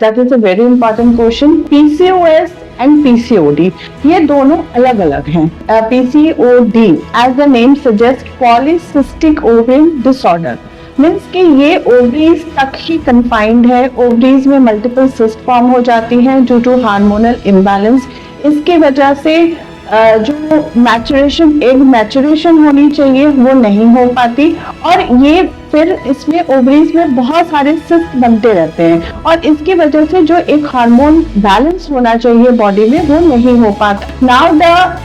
That is a very important question. PCOS and PCOD ये दोनों अलग अलग हैं। PCOD as the name suggest polycystic ovarian disorder means कि ये ओवरीज तक ही कन्फाइंड है। ओवरीज में मल्टीपल सिस्ट फॉर्म हो जाती हैं ड्यू टू हार्मोनल इम्बैलेंस। इसकी वजह से जो मैचुरेशन एग मैचुरेशन होनी चाहिए वो नहीं हो पाती और ये फिर इसमें ओवरीज में बहुत सारे सिस्ट बनते रहते हैं और इसकी वजह से जो एक हार्मोन बैलेंस होना चाहिए बॉडी में वो नहीं हो पाता। Now the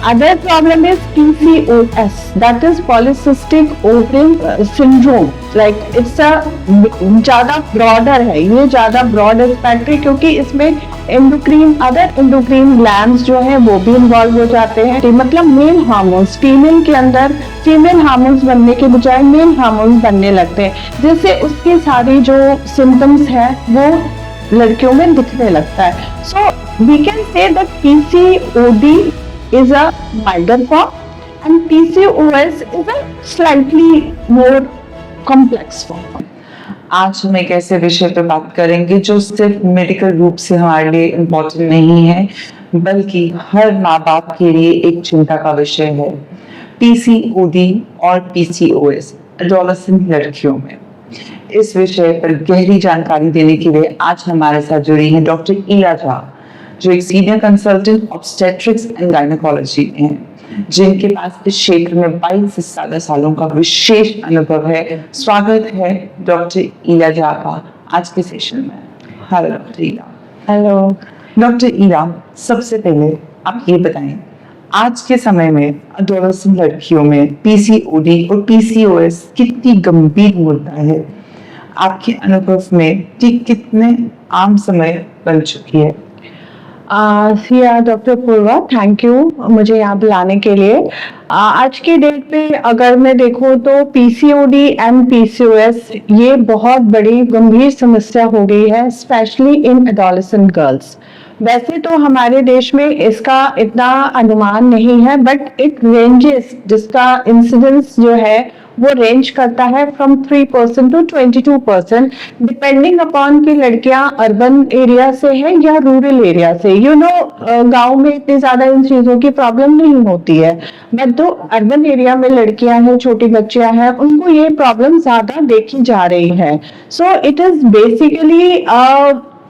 other problem is PCOS that is polycystic ovarian syndrome. Like it's a ज्यादा ब्रॉडर है, ये ज्यादा ब्रॉड एस्पेक्ट है क्योंकि इसमें एंडोक्रीन अदर एंडोक्रीन ग्लैंड्स जो है वो भी इन्वॉल्व हो जाते हैं। मतलब मेल हार्मोन्स फीमेल के अंदर फीमेल हार्मोन्स बनने के बजाय मेल हार्मोन्स बनने लगते हैं जिससे उसकी सारी जो सिम्टम्स है वो लड़कियों में दिखने लगता है। So we can say that PCOD is a milder form and PCOS is a slightly more complex form. आज हम एक ऐसे विषय पे बात करेंगे जो सिर्फ मेडिकल रूप से हमारे लिए इम्पोर्टेंट नहीं है बल्कि हर माँ बाप के लिए एक चिंता का विषय है। PCOD और PCOS एडोलेसेंट लड़कियों में। इस विषय पर गहरी जानकारी देने के लिए आज हमारे साथ जुड़ी हैं डॉक्टर ईला झा जो एक senior consultant obstetrics and gynaecology हैं जिनके पास इस क्षेत्र में 22 से ज्यादा सालों का विशेष अनुभव है। स्वागत है डॉक्टर ईला झा का आज के सेशन में। हेलो डॉक्टर ईला। हेलो डॉक्टर ईला, सबसे पहले आप ये बताएं आज के समय में एडोलेसेंट लड़कियों में PCOD और PCOS कितनी गंभीर मुद्दा है? आपके अनुभव में कितने आम समय बन चुकी है? डॉक्टर पूर्वा, थैंक यू मुझे यहाँ बुलाने के लिए। आज की डेट पे अगर मैं देखूँ तो PCOD एंड PCOS ये बहुत बड़ी गंभीर समस्या हो गई है स्पेशली इन एडोलेसेंट गर्ल्स। वैसे तो हमारे देश में इसका इतना अनुमान नहीं है बट इट रेंजेस, जिसका इंसिडेंस जो है वो रेंज करता है फ्रॉम 3% टू 22% डिपेंडिंग अपॉन कि लड़कियां अर्बन एरिया से है या रूरल एरिया से। गांव में इतनी ज्यादा इन चीजों की प्रॉब्लम नहीं होती है बट जो अर्बन एरिया में लड़कियां हैं, छोटी बच्चियां हैं, उनको ये प्रॉब्लम ज्यादा देखी जा रही है। सो इट इज बेसिकली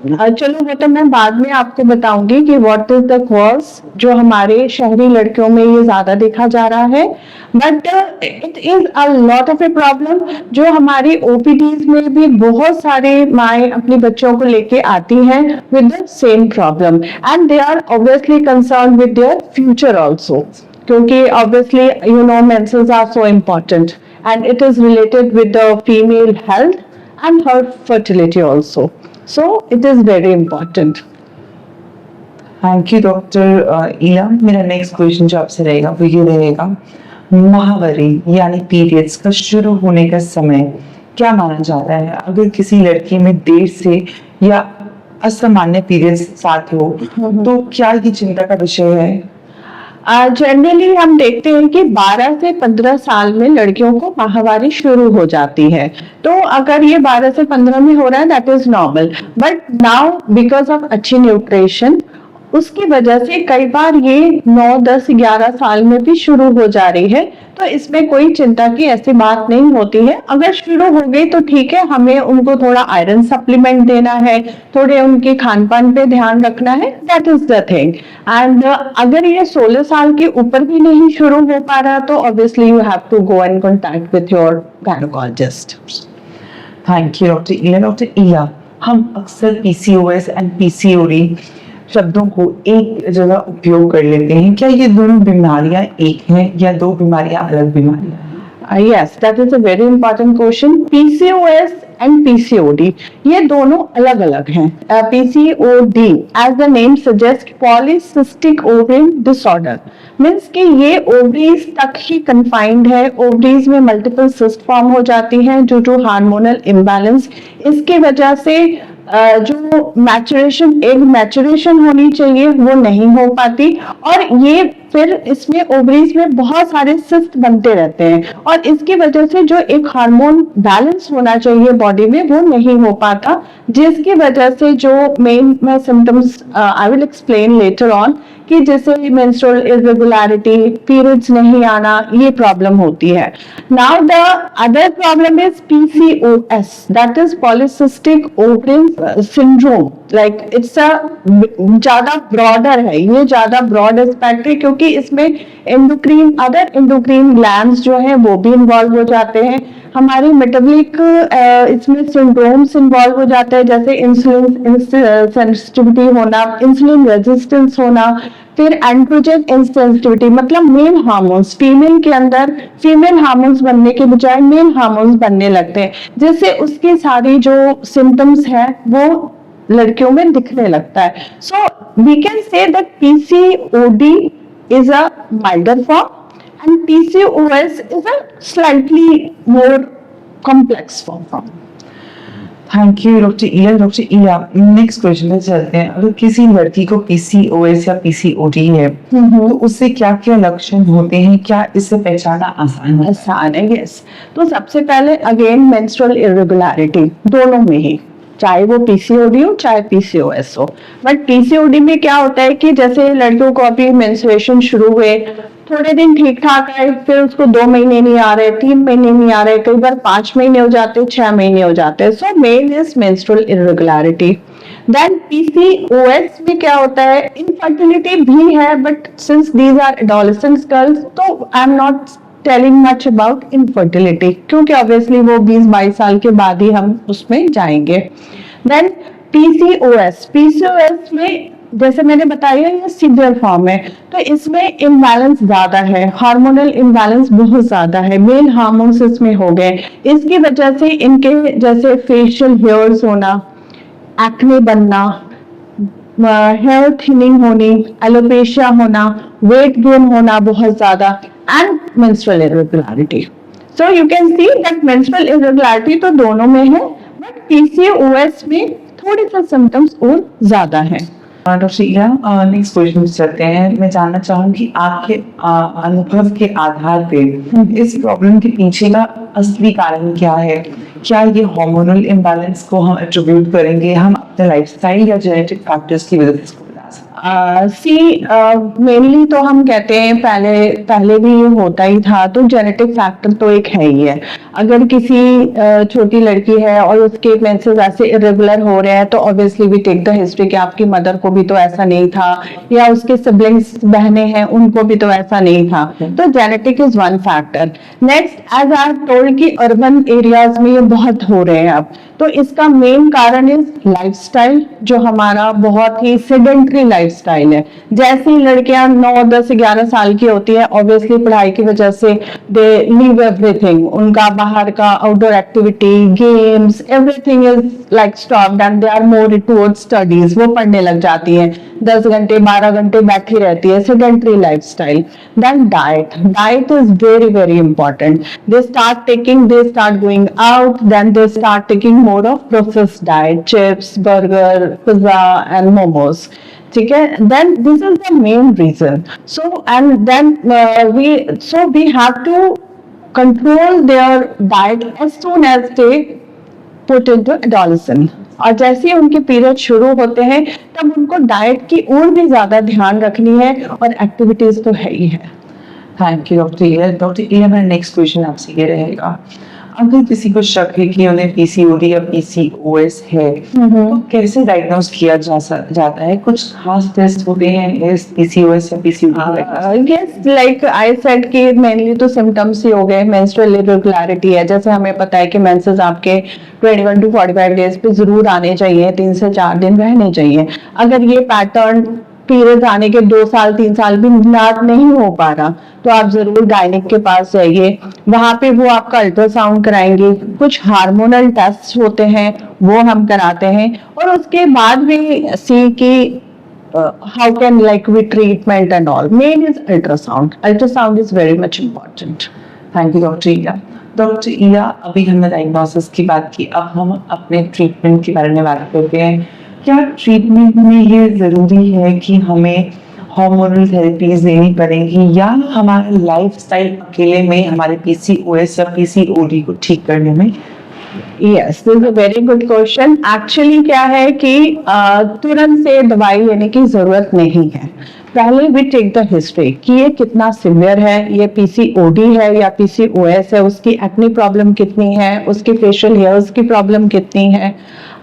चलो वो तो मैं बाद में आपको बताऊंगी कि व्हाट इज द कॉज जो हमारे शहरी लड़कियों में ये ज्यादा देखा जा रहा है but it is a lot of a problem जो हमारी OPDs में भी बहुत सारे माएँ अपने बच्चों को लेके आती हैं with the same problem and they are obviously concern with their future also क्योंकि obviously menses are so important and it is related with the female health and her fertility also. So it is very important. Thank you doctor Ila. मेरा next question जो आपसे रहेगा वो ये रहेगा, माहवारी यानी पीरियड्स का शुरू होने का समय क्या माना जाता है? अगर किसी लड़की में देर से या असामान्य पीरियड्स साथ हो तो क्या ये चिंता का विषय है? जनरली हम देखते हैं कि 12 से 15 साल में लड़कियों को माहवारी शुरू हो जाती है। तो अगर ये 12 से 15 में हो रहा है that is normal but now because of अच्छी न्यूट्रिशन उसकी वजह से कई बार ये 9, 10, 11 साल में भी शुरू हो जा रही है। तो इसमें कोई चिंता की ऐसी बात नहीं होती है। अगर शुरू हो गई तो ठीक है, हमें उनको थोड़ा आयरन सप्लीमेंट देना है, थोड़े उनके खान पान पे ध्यान रखना है, that is the thing. And अगर ये 16 साल के ऊपर भी नहीं शुरू हो पा रहा तो obviously you have to go and contact with your gynaecologist. Thank you doctor Ila. Doctor Ila, हम अक्सर PCOS एंड PCOD शब्दों को एक जगह उपयोग कर लेते हैं। क्या ये दोनों बीमारियां एक हैं या दो बीमारियां अलग बीमारियां हैं? Yes, that is a very important question. PCOS and PCOD ये दोनों अलग अलग हैं। PCOD as the name suggests polycystic ovarian disorder means कि ये ओवरीज तक ही कन्फाइंड है। ओवरीज में मल्टीपल सिस्ट फॉर्म हो जाती हैं ड्यू टू हार्मोनल इम्बैलेंस। इसकी वजह से जो मैचुरेशन एग मैचुरेशन होनी चाहिए वो नहीं हो पाती और ये फिर इसमें ओवरीज में बहुत सारे सिस्ट बनते रहते हैं और इसकी वजह से जो एक हार्मोन बैलेंस होना चाहिए बॉडी में वो नहीं हो पाता, जिसकी वजह से जो मेन मैं symptoms I will explain later on कि जैसे मेंस्ट्रुअल इरेगुलरिटी, पीरियड्स नहीं आना, ये प्रॉब्लम होती है। Now the other problem is PCOS, that is polycystic ovarian syndrome. Like it's a ज्यादा ब्रॉडर है, ये ज्यादा ब्रॉड एस्पेक्ट है क्योंकि इसमें एंडोक्रीन, अदर एंडोक्रीन ग्लैंड्स जो हैं वो भी इन्वॉल्व हो जाते हैं। हमारी मेटाबॉलिक इसमें सिंड्रोम्स इन्वॉल्व हो जाते हैं, जैसे इंसुलिन सेंसिटिविटी होना, इंसुलिन रेजिस्टेंस होना, फिर एंड्रोजन इंसेंसिटिविटी, मतलब मेल हार्मोन्स फीमेल के अंदर फीमेल हार्मोन्स बनने के बजाय मेल हार्मोन्स बनने लगते हैं, जिससे उसकी सारी जो सिम्टम्स हैं वो लड़कियों में दिखने लगता है। So we can say that PCOD is a milder form and PCOS is a slightly more complex form. Thank you doctor इया। डॉक्टर इया, नेक्स्ट क्वेश्चन पे चलते हैं। अगर किसी लड़की को PCOS या PCOD है तो उससे क्या क्या लक्षण होते हैं, क्या इससे पहचाना आसान है? आसान है, यस। तो सबसे पहले अगेन मेंस्ट्रुअल इरेगुलरिटी दोनों में ही, चाहे वो PCOD हो चाहे PCOS हो। बट PCOD में क्या होता है कि जैसे लड़कियों को अभी मेंस्ट्रुएशन शुरू हुए, थोड़े दिन ठीक ठाक आए, फिर उसको 2 महीने नहीं आ रहे, 3 महीने नहीं आ रहे, कई बार 5 महीने हो जाते, 6 महीने हो जाते हैं। So main is menstrual irregularity. Then PCOS में क्या होता है, इनफर्टिलिटी भी है, but since these are adolescent girls तो I am not telling much about infertility, क्योंकि ऑब्वियसली वो 20-22 साल के बाद ही हम उसमें जाएंगे। देन PCOS में जैसे मैंने बताया ये सीवियर फॉर्म है, तो इसमें इम्बैलेंस ज्यादा है, हार्मोनल इम्बैलेंस बहुत ज्यादा है, मेल हार्मोन्स इसमें हो गए, इसकी वजह से इनके जैसे फेशियल हेयर्स होना, एक्ने बनना, हेयर थिनिंग होनी, एलोपेशिया होना, वेट गेन होना बहुत ज्यादा, and menstrual irregularity. So you can see that menstrual irregularity तो दोनों में है, बट PCOS में थोड़े से सिम्टम्स और ज्यादा है। डॉक्टर इया, नेक्स्ट क्वेश्चन चलते हैं। मैं जानना चाहूंगी आपके अनुभव के आधार पे इस प्रॉब्लम के पीछे का असली कारण क्या है? क्या ये हार्मोनल इम्बैलेंस को हम एट्रीब्यूट करेंगे, हम अपने लाइफस्टाइल या जेनेटिक फैक्टर्स की वजह से इसको बता सकते हैं? मेनली तो हम कहते हैं पहले भी ये होता ही था, तो जेनेटिक फैक्टर तो एक है ही है। अगर किसी छोटी लड़की है और उसके मेंसेस ऐसे इरेगुलर हो रहे हैं तो obviously we take the history कि आपकी मदर को भी तो ऐसा नहीं था, या उसके सिबलिंग्स बहनें हैं उनको भी तो ऐसा नहीं था, तो genetic is one factor. Next, as I told कि अर्बन एरियाज में ये बहुत हो रहे हैं अब, तो इसका मेन कारण इज लाइफस्टाइल, जो हमारा बहुत ही सेडेंटरी लाइफस्टाइल है। जैसे ही लड़कियां 9, 10, 11 साल की होती है, ऑब्वियसली पढ़ाई की वजह से दे लीव एवरीथिंग, उनका बाहर का outdoor activity, games, everything is like stopped and they are more towards studies, वो पढ़ने लग जाती हैं, 10 घंटे 12 घंटे बैठी रहती है, sedentary lifestyle. Then diet is very very important. They start going out, then they start taking more of processed diet, chips, burger, pizza and momos. ठीक है, then this is the main reason. So and then we have to control their diet as soon as they put into adolescence. और जैसे ही उनके period शुरू होते हैं तब उनको डाइट की और भी ज्यादा ध्यान रखनी है, और एक्टिविटीज तो है ही है। थैंक यू डॉक्टर इया। डॉक्टर इया, मेरा नेक्स्ट क्वेश्चन आपसे ये रहेगा, अगर किसी को शक है कि उन्हें PCOD या PCOS है तो कैसे डायग्नोज किया जाता है? कुछ खास टेस्ट होते हैं इस PCOS या PCOD? Yes, like I said कि मेनली तो सिम्टम्स ही हो गए। मेंस्ट्रुअल इरेगुलरिटी है, जैसे हमें पता है कि मेंसेस आपके 21 to 45 डेज पे जरूर आने चाहिए, 3 से 4 दिन रहने चाहिए। अगर ये पैटर्न पीरियड्स आने के 2 साल 3 साल भी नहीं हो पा रहा तो आप जरूर गायनिक के पास जाइए, वहां पे वो आपका अल्ट्रासाउंड कराएंगे, कुछ हार्मोनल टेस्ट होते हैं वो हम कराते हैं, और उसके बाद भी सी कि how can like we treatment and all. Main is ultrasound is very much important. Thank you doctor इया। डॉक्टर इया, अभी हमने डायग्नोसिस की बात की, अब हम अपने ट्रीटमेंट के बारे में बात करते हैं। क्या ट्रीटमेंट में ये जरूरी है कि हमें हार्मोनल थेरेपीज लेनी पड़ेंगी या हमारा लाइफस्टाइल अकेले में हमारे पीसीओएस या पीसीओडी को ठीक करने में? Yes, this is a very good question. Actually क्या है कि तुरंत से दवाई लेने की जरूरत नहीं है। पहले वी टेक द हिस्ट्री कि ये कितना सिवियर है, ये पीसीओडी है या पीसीओएस है, उसकी एक्ने प्रॉब्लम कितनी है, उसके फेशियल हेयर्स की प्रॉब्लम कितनी है।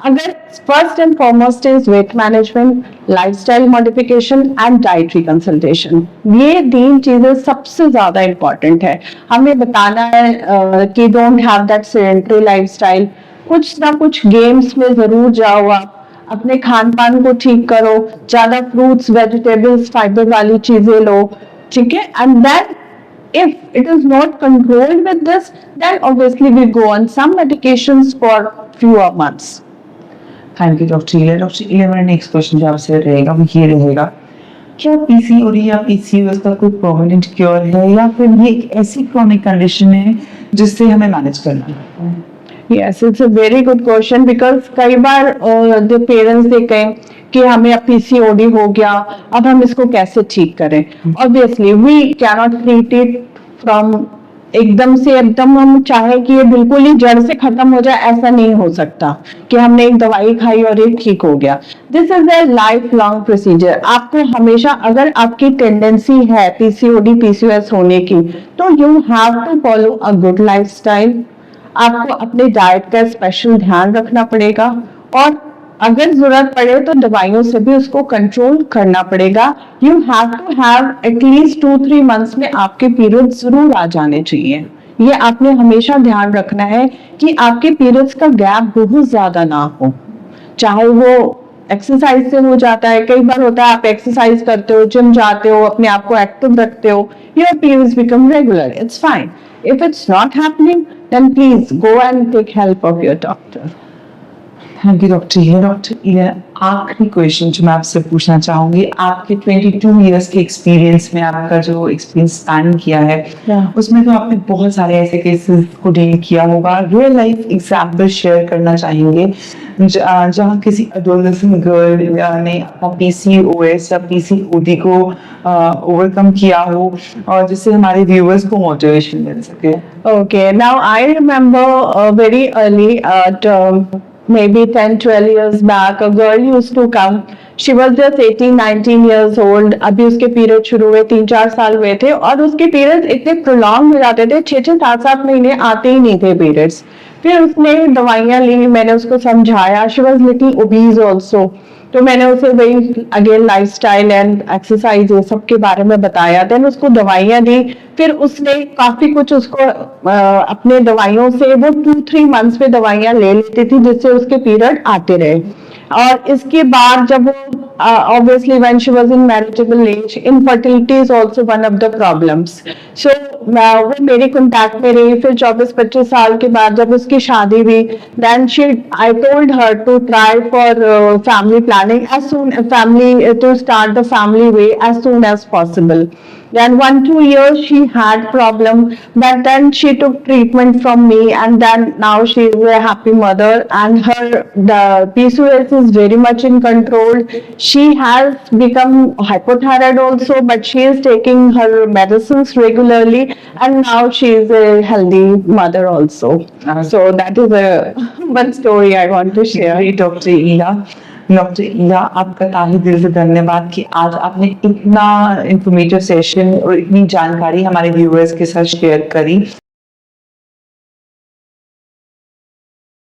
अगर first and foremost is weight management, lifestyle modification and dietary consultation, ये 3 चीजें सबसे ज्यादा इंपॉर्टेंट है। हमें बताना है कि don't have that sedentary lifestyle, कुछ ना कुछ गेम्स में जरूर जाओ आप, अपने खान पान को ठीक करो, ज्यादा फ्रूट्स वेजिटेबल्स फाइबर वाली चीजें लो, ठीक है। And then if it is not controlled with this, then obviously we go on some medications for fewer months. Thank you doctor Ilia. Doctor Ilia, मेरा नेक्स्ट क्वेश्चन जो आपसे रहेगा वो ये रहेगा, क्या पीसीओडी या पीसीओएस का कोई परमानेंट क्योर है या फिर ये एक ऐसी क्रॉनिक कंडीशन है जिससे हमें मैनेज करना है? Yes, it's a very good question because कई बार the parents देखते हैं कि हमें अब पीसीओडी हो गया, अब हम इसको कैसे ठीक करें। Obviously we cannot treat it from एकदम हम चाहे कि ये बिल्कुल ही जड़ से खत्म हो जाए, ऐसा नहीं हो सकता कि हमने एक दवाई खाई और ये ठीक हो गया। This is a life long procedure. आपको हमेशा, अगर आपकी टेंडेंसी है पीसीओडी पीसीओएस होने की, तो you have to follow a good lifestyle. आपको अपने डाइट का स्पेशल ध्यान रखना पड़ेगा और अगर जरूरत पड़े तो दवाइयों से भी उसको कंट्रोल करना पड़ेगा। You have to have at least 2-3 months में आपके पीरियड जरूर आ जाने चाहिए। ये आपने हमेशा ध्यान रखना है कि आपके पीरियड्स का गैप बहुत ज्यादा ना हो, चाहे वो एक्सरसाइज से हो जाता है, कई बार होता है आप एक्सरसाइज करते हो, जिम जाते हो, अपने आप को एक्टिव रखते हो, your periods become regular, it's fine. If it's not happening then please go and take help of your doctor. Thank you doctor Ilia. Doctor Ilia, आखिरी क्वेश्चन जो मैं आपसे पूछना चाहूंगी, आपके 22 इयर्स के एक्सपीरियंस में आपका जो एक्सपीरियंस स्पैन किया है, उसमें तो आपने बहुत सारे ऐसे केसेस को डील किया होगा। रियल लाइफ एग्जांपल शेयर करना चाहेंगे जहाँ किसी एडोलेसेंट गर्ल ने अपना पीसीओएस या पीसीओडी को ओवरकम किया हो और जिससे हमारे व्यूअर्स को मोटिवेशन मिल सके? Okay, now I remember very early at maybe 10-12 years back, a girl used to come. She was just 18-19 years old. अभी उसके पीरियड शुरू हुए, 3-4 साल हुए थे और उसके पीरियड्स इतने प्रोलॉन्ग हो जाते थे, 6-6, 7-7 महीने आते ही नहीं थे पीरियड्स। फिर उसने दवाइयाँ ली, मैंने उसको समझाया। She was little obese also, तो मैंने उसे वही अगेन लाइफस्टाइल एंड एक्सरसाइज ये सब के बारे में बताया। देन उसको दवाइयाँ दी, फिर उसने काफी कुछ उसको अपने दवाइयों से, वो 2-3 मंथ्स में दवाइयाँ ले लेती थी जिससे उसके पीरियड आते रहे। और इसके बाद जब वो obviously when she was in marriageable age, infertility is also one of the problems. So वो मेरे contact में रही। फिर 24-25 साल के बाद जब उसकी शादी हुई, then I told her to try for family planning to start the family way as soon as possible. Then 1-2 years she had problem, but then she took treatment from me, and then now she is a happy mother, and the PCOS is very much in control. She has become hypothyroid also, but she is taking her medicines regularly, and now she is a healthy mother also. So that is one story I want to share. Doctor Ilia, आपका ताहे दिल से धन्यवाद कि आज आपने इतना informative session और इतनी जानकारी हमारे व्यूअर्स के साथ शेयर करी।